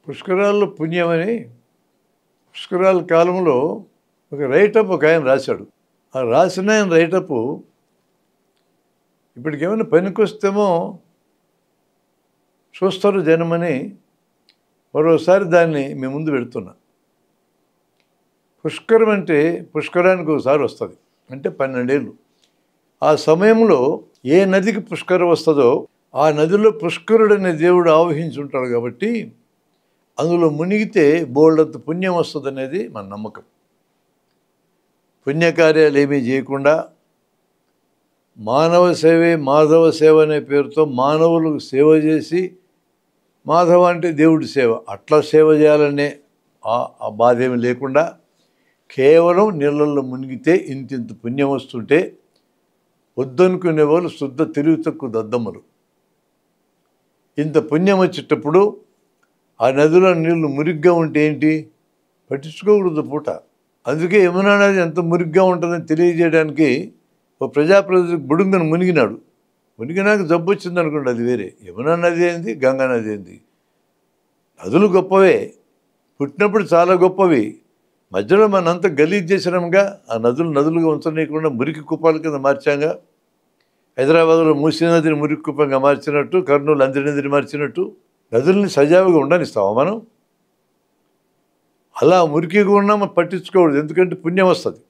పుష్కరాల్లో పుణ్యమని పుష్కరాల కాలంలో ఒక రైటప్ ఒక ఆయన రాశాడు. ఆ రాసిన ఆయన రైటప్ ఇప్పటికేమైనా పనికొస్తేమో చూస్తారు జనమని మరోసారి దాన్ని మీ ముందు పెడుతున్నా. పుష్కరం అంటే పుష్కరానికి ఒకసారి వస్తుంది, అంటే 12 ఏళ్ళు. ఆ సమయంలో ఏ నదికి పుష్కరం వస్తుందో ఆ నదిలో పుష్కరుడనే దేవుడు ఆవహించుంటాడు కాబట్టి అందులో మునిగితే బోల్డంత పుణ్యం వస్తుంది అనేది మన నమ్మకం. పుణ్యకార్యాలు ఏమీ చేయకుండా మానవ సేవే మాధవ సేవ అనే పేరుతో మానవులకు సేవ చేసి, మాధవ అంటే దేవుడి సేవ, అట్లా సేవ చేయాలనే ఆ బాధ ఏమి లేకుండా కేవలం నీళ్ళల్లో మునిగితే ఇంతింత పుణ్యం వస్తుంటే వద్దనుకునే వాళ్ళు శుద్ధ తెలివి తక్కువ దద్దమ్మలు. ఇంత పుణ్యం వచ్చేటప్పుడు ఆ నదిలో నీళ్లు మురిగ్గా ఉంటే ఏంటి, పట్టించుకోకూడదు పూట. అందుకే యమునా నది ఎంత మురిగ్గా ఉంటుందని తెలియజేయడానికి ఓ ప్రజాప్రతినిధి బుడుంగను మునిగినాడు. మునిగినాక జబ్బు వచ్చింది అనుకోండి, అది వేరే. యమునా నది ఏంది, గంగా నది ఏంది, నదులు గొప్పవే, పుట్టినప్పుడు చాలా గొప్పవి. మధ్యలో మనంతా గలీజ్ చేసినాంగా, ఆ నదులుగా ఉంచనీయకుండా మురికి కుప్పాల కింద మార్చాంగా. హైదరాబాద్లో మూసీ నదిని మురికి కుప్పంగా మార్చినట్టు, కర్నూలు అందరి నదిని మార్చినట్టు నదుల్ని సజావుగా ఉండనిస్తామా మనం? అలా మురికిగా ఉన్నా మనం పట్టించుకోకూడదు, ఎందుకంటే పుణ్యం వస్తుంది.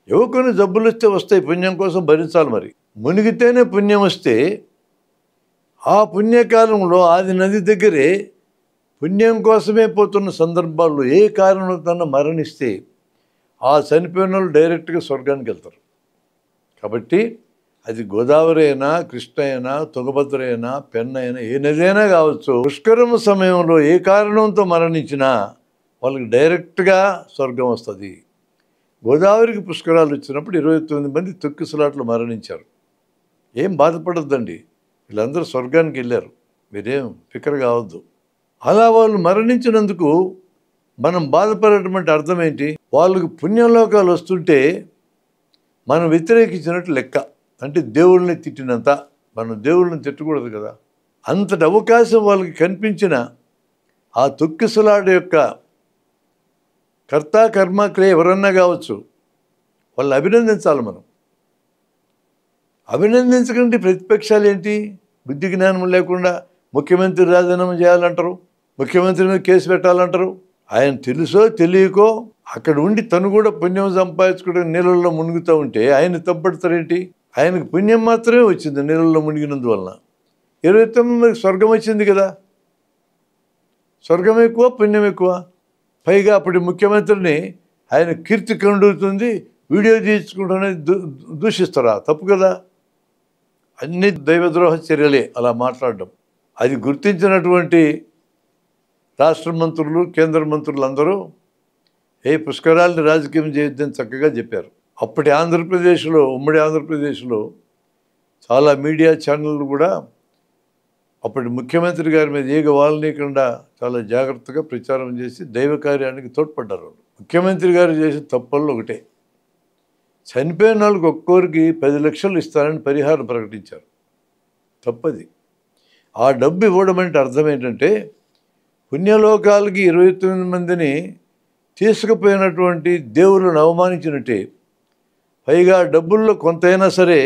ఏవో కొన్ని జబ్బులు వస్తాయి, పుణ్యం కోసం భరించాలి. మరి మునిగితేనే పుణ్యం వస్తే ఆ పుణ్యకాలంలో ఆది నది దగ్గరే పుణ్యం కోసమే పోతున్న సందర్భాల్లో ఏ కారణంతో మరణిస్తే ఆ చనిపోయిన వాళ్ళు డైరెక్ట్గా స్వర్గానికి వెళ్తారు. కాబట్టి అది గోదావరి అయినా, కృష్ణ అయినా, తుంగభద్ర అయినా, పెన్న అయినా, ఏ నది అయినా కావచ్చు, పుష్కరం సమయంలో ఏ కారణంతో మరణించినా వాళ్ళకి డైరెక్ట్గా స్వర్గం వస్తుంది. గోదావరికి పుష్కరాలు వచ్చినప్పుడు 29 మంది తొక్కిసలాట్లు మరణించారు. ఏం బాధపడద్దండి, వీళ్ళందరూ స్వర్గానికి వెళ్ళారు, మీరేం ఫికర్ కావద్దు. అలా వాళ్ళు మరణించినందుకు మనం బాధపడేటువంటి అర్థం ఏంటి? వాళ్ళకి పుణ్యలోకాలు వస్తుంటే మనం వ్యతిరేకించినట్టు లెక్క. అంటే దేవుళ్ళని తిట్టినంత. మనం దేవుళ్ళని తిట్టకూడదు కదా. అంతటి అవకాశం వాళ్ళకి కనిపించిన ఆ తొక్కిసలాట యొక్క కర్త కర్మక్రియ ఎవరన్నా కావచ్చు, వాళ్ళు అభినందించాలి. మనం అభినందించకండి ప్రతిపక్షాలు ఏంటి, బుద్ధి జ్ఞానం లేకుండా ముఖ్యమంత్రి రాజీనామా చేయాలంటారు, ముఖ్యమంత్రి మీద కేసు పెట్టాలంటారు. ఆయన తెలుసో తెలియకో అక్కడ ఉండి తను కూడా పుణ్యం సంపాదించుకోవడానికి నీళ్ళల్లో మునుగుతూ ఉంటే ఆయన తప్పడతారేంటి? ఆయనకు పుణ్యం మాత్రమే వచ్చింది నీళ్ళల్లో మునిగినందువలన. 29 స్వర్గం వచ్చింది కదా. స్వర్గం ఎక్కువ, పుణ్యం ఎక్కువ. పైగా అప్పటి ముఖ్యమంత్రిని ఆయన కీర్తి కండుతుంది, వీడియో తీర్చుకుంటూనే దూషిస్తారా? తప్పు కదా. అన్ని దైవద్రోహ చర్యలే అలా మాట్లాడడం. అది గుర్తించినటువంటి రాష్ట్ర మంత్రులు, కేంద్ర మంత్రులు అందరూ పుష్కరాలని రాజకీయం చేయొద్దని చక్కగా చెప్పారు. అప్పటి ఆంధ్రప్రదేశ్లో, ఉమ్మడి ఆంధ్రప్రదేశ్లో చాలా మీడియా ఛానళ్ళు కూడా అప్పటి ముఖ్యమంత్రి గారి మీద ఏగ వాలనీయకుండా చాలా జాగ్రత్తగా ప్రచారం చేసి దైవ కార్యానికి తోడ్పడ్డారు. ముఖ్యమంత్రి గారు చేసిన తప్పుల్లో ఒకటే, చనిపోయిన వాళ్ళకి ఒక్కొక్కరికి 10 లక్షలు ఇస్తారని పరిహారం ప్రకటించారు. తప్పది. ఆ డబ్బు ఇవ్వడం అంటే అర్థం ఏంటంటే, పుణ్యలోకాలకి 29 మందిని తీసుకుపోయినటువంటి దేవుళ్ళను అవమానించినట్టే. పైగా డబ్బుల్లో కొంతైనా సరే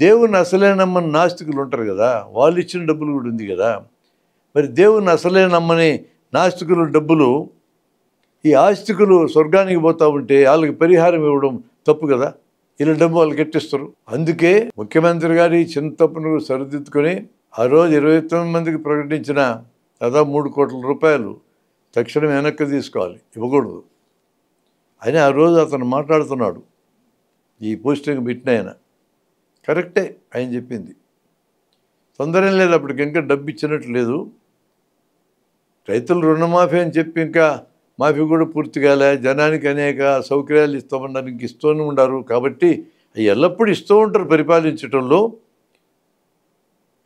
దేవుని అసలే నమ్మని నాస్తికులు ఉంటారు కదా, వాళ్ళు ఇచ్చిన డబ్బులు కూడా ఉంది కదా. మరి దేవుని అసలే నమ్మని నాస్తికుల డబ్బులు ఈ ఆస్తికులు స్వర్గానికి పోతూ ఉంటే వాళ్ళకి పరిహారం ఇవ్వడం తప్పు కదా. ఇలా డబ్బు వాళ్ళకి ఎట్టిస్తారు. అందుకే ముఖ్యమంత్రి గారు ఈ చిన్న తప్పును సరిదిద్దుకొని ఆ రోజు 29 మందికి ప్రకటించిన దాదాపు 3 కోట్ల రూపాయలు తక్షణం వెనక్కి తీసుకోవాలి, ఇవ్వకూడదు అని ఆ రోజు అతను మాట్లాడుతున్నాడు. ఈ పోస్టింగ్ పెట్టిన ఆయన కరెక్టే ఆయన చెప్పింది. తొందర ఏం లేదు, అప్పటికి ఇంకా డబ్బు ఇచ్చినట్టు లేదు. రైతులు రుణమాఫీ అని చెప్పి ఇంకా మాఫీ కూడా పూర్తి కాలే. జనానికి అనేక సౌకర్యాలు ఇస్తామన్నారు, ఇంక ఇస్తూనే ఉండారు. కాబట్టి అవి ఎల్లప్పుడూ ఇస్తూ ఉంటారు పరిపాలించడంలో.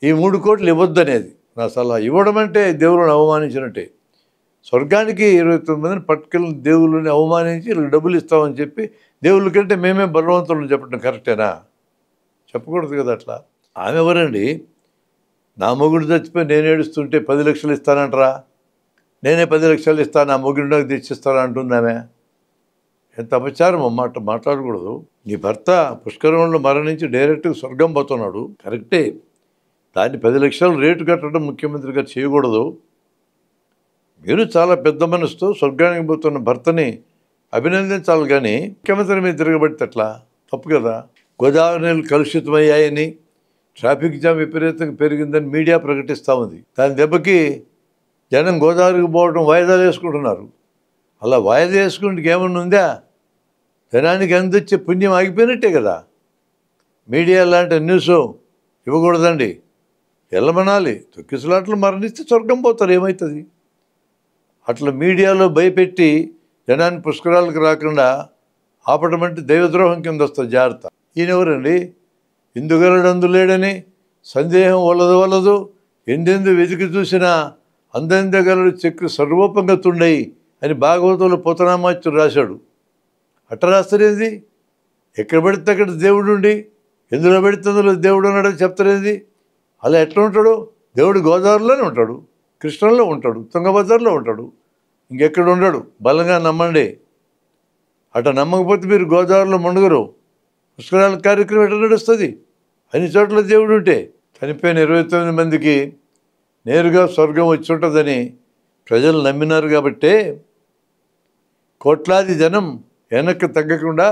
ఈ 3 కోట్లు ఇవ్వద్దనేది నా సలహా. ఇవ్వడం అంటే దేవుళ్ళని అవమానించినట్టే. స్వర్గానికి 29 మందిని పట్టుకెళ్ళిన దేవుళ్ళని అవమానించి వీళ్ళకి డబ్బులు ఇస్తామని చెప్పి దేవుళ్ళ కంటే మేమే బలవంతులను చెప్పడం కరెక్టేనా? చెప్పకూడదు కదా అట్లా. ఆమె ఎవరండి? నా మొగుడు చచ్చిపోయి నేను ఏడుస్తుంటే 10 లక్షలు ఇస్తానంటారా? నేనే 10 లక్షలు ఇస్తాను నా మొగుడిలోకి తెచ్చిస్తాను అంటుందామె. ఎంత అపచారం అన్నమాట, మాట్లాడకూడదు. నీ భర్త పుష్కరంలో మరణించి డైరెక్ట్గా స్వర్గం పోతున్నాడు, కరెక్టే. దాన్ని 10 లక్షలు రేటు కట్టడం ముఖ్యమంత్రి గారు చేయకూడదు. మీరు చాలా పెద్ద మనసుతో స్వర్గానికి పోతున్న భర్తని అభినందించాలి, కానీ ముఖ్యమంత్రి మీద తిరగబడితే ఎట్లా? తప్పు కదా. గోదావరి నీళ్ళు కలుషితమయ్యాయని, ట్రాఫిక్ జామ్ విపరీతంగా పెరిగిందని మీడియా ప్రకటిస్తూ ఉంది. దాని దెబ్బకి జనం గోదావరికి పోవడం వాయిదాలు వేసుకుంటున్నారు. అలా వాయిదా వేసుకుంటే ఏమన్నా ఉందా? జనానికి అందించే పుణ్యం ఆగిపోయినట్టే కదా. మీడియా లాంటి న్యూస్ ఇవ్వకూడదండి, వెళ్ళమనాలి. తొక్కిసలాట్లు మరణిస్తే స్వర్గం పోతారు, ఏమవుతుంది? అట్లా మీడియాలో భయపెట్టి జనాన్ని పుష్కరాలకు రాకుండా ఆపడం అంటే దైవద్రోహం కింద వస్తుంది, జాగ్రత్త. ఈయన ఎవరండి? ఇందుగలడు అందులేడని సందేహం వలదు ఎందెందు వెతికి చూసినా అందెందగలడు చెక్కు సర్వోపంగతుండయి అని భాగవతంలో పోతనామాచ్యుడు రాశాడు. అట్ట రాస్తారేది? ఎక్కడ పెడితే అక్కడ దేవుడు ఉండి ఎందులో పెడితే అందులో దేవుడు ఉన్నాడని చెప్తారేది? అలా ఎట్లా ఉంటాడు? దేవుడు గోదావరిలోనే ఉంటాడు, కృష్ణంలో ఉంటాడు, తుంగభద్రలో ఉంటాడు, ఇంకెక్కడ ఉండడు. బలంగా నమ్మండి. అట్లా నమ్మకపోతే మీరు గోదావరిలో మునుగరు. పుష్కరాల కార్యక్రమం ఎట్లా నడుస్తుంది? అన్ని చోట్ల దేవుడు ఉంటే. చనిపోయిన 29 మందికి నేరుగా స్వర్గం వచ్చి ఉంటుందని ప్రజలు నమ్మినారు కాబట్టే కోట్లాది జనం వెనక్కి తగ్గకుండా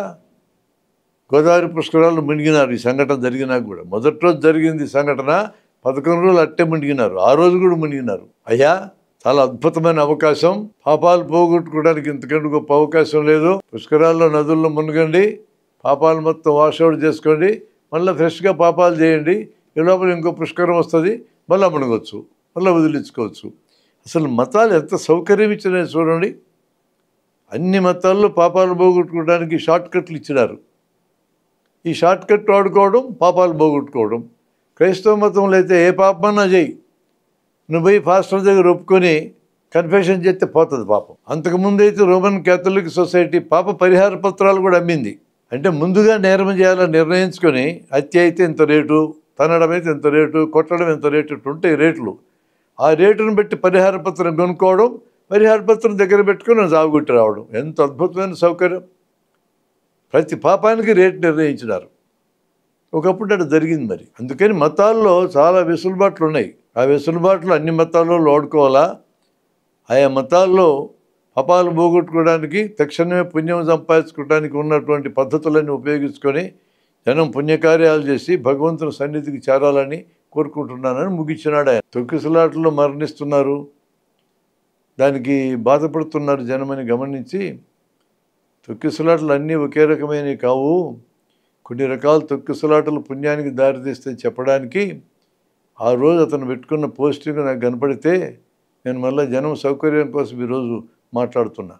గోదావరి పుష్కరాలు మునిగినారు. ఈ సంఘటన జరిగినా కూడా మొదటి రోజు జరిగింది సంఘటన, 11 రోజులు అట్టే మునిగినారు, ఆ రోజు కూడా మునిగినారు. అయ్యా, చాలా అద్భుతమైన అవకాశం. పాపాలు పోగొట్టుకోవడానికి ఇంతకంటే గొప్ప అవకాశం లేదు. పుష్కరాల్లో నదుల్లో మునగండి, పాపాలు మొత్తం వాషౌట్ చేసుకోండి, మళ్ళీ ఫ్రెష్గా పాపాలు చేయండి. ఈ లోపల ఇంకో పుష్కరం వస్తుంది, మళ్ళీ మునగొచ్చు, మళ్ళీ వదిలించుకోవచ్చు. అసలు మతాలు ఎంత సౌకర్యం ఇచ్చినాయి చూడండి. అన్ని మతాల్లో పాపాలు పోగొట్టుకోవడానికి షార్ట్ కట్లు ఇచ్చినారు. ఈ షార్ట్ కట్ వాడుకోవడం పాపాలు పోగొట్టుకోవడం. క్రైస్తవ మతంలో అయితే ఏ పాపమన్నా చేయి, నువ్వు పోయి ఫాస్టర్ దగ్గర ఒప్పుకొని కన్ఫెషన్ చేస్తే పోతుంది పాపం. అంతకుముందు అయితే రోమన్ క్యాథలిక్ సొసైటీ పాప పరిహార పత్రాలు కూడా అమ్మింది. అంటే ముందుగా నేరం చేయాలని నిర్ణయించుకొని హత్య అయితే ఇంత రేటు, తనడం అయితే ఇంత రేటు, కొట్టడం ఎంత రేటు, ఉంటాయి రేట్లు. ఆ రేటును బట్టి పరిహార పత్రం కొనుక్కోవడం, పరిహార పత్రం దగ్గర పెట్టుకుని సాగుకొట్టి రావడం. ఎంత అద్భుతమైన సౌకర్యం. ప్రతి పాపానికి రేటు నిర్ణయించినారు. ఒకప్పుడు అటు జరిగింది. మరి అందుకని మతాల్లో చాలా వెసులుబాట్లు ఉన్నాయి. ఆ వెసులుబాట్లు అన్ని మతాల్లో వాడుకోవాలా. ఆయా మతాల్లో పాపాలు పోగొట్టుకోవడానికి, తక్షణమే పుణ్యం సంపాదించుకోవడానికి ఉన్నటువంటి పద్ధతులన్నీ ఉపయోగించుకొని జనం పుణ్యకార్యాలు చేసి భగవంతుని సన్నిధికి చేరాలని కోరుకుంటున్నానని ముగించినాడు ఆయన. తొక్కిసలాటలో మరణిస్తున్నారు, దానికి బాధపడుతున్నారు జనమని గమనించి, తొక్కిసలాటలు అన్నీ ఒకే రకమైనవి కావు, కొన్ని రకాల తొక్కిసలాటలు పుణ్యానికి దారితీస్తాయి చెప్పడానికి ఆ రోజు అతను పెట్టుకున్న పోస్టింగ్ నాకు కనపడితే నేను మళ్ళీ జనం సౌకర్యం కోసం ఈరోజు మాట్లాడుతున్నా.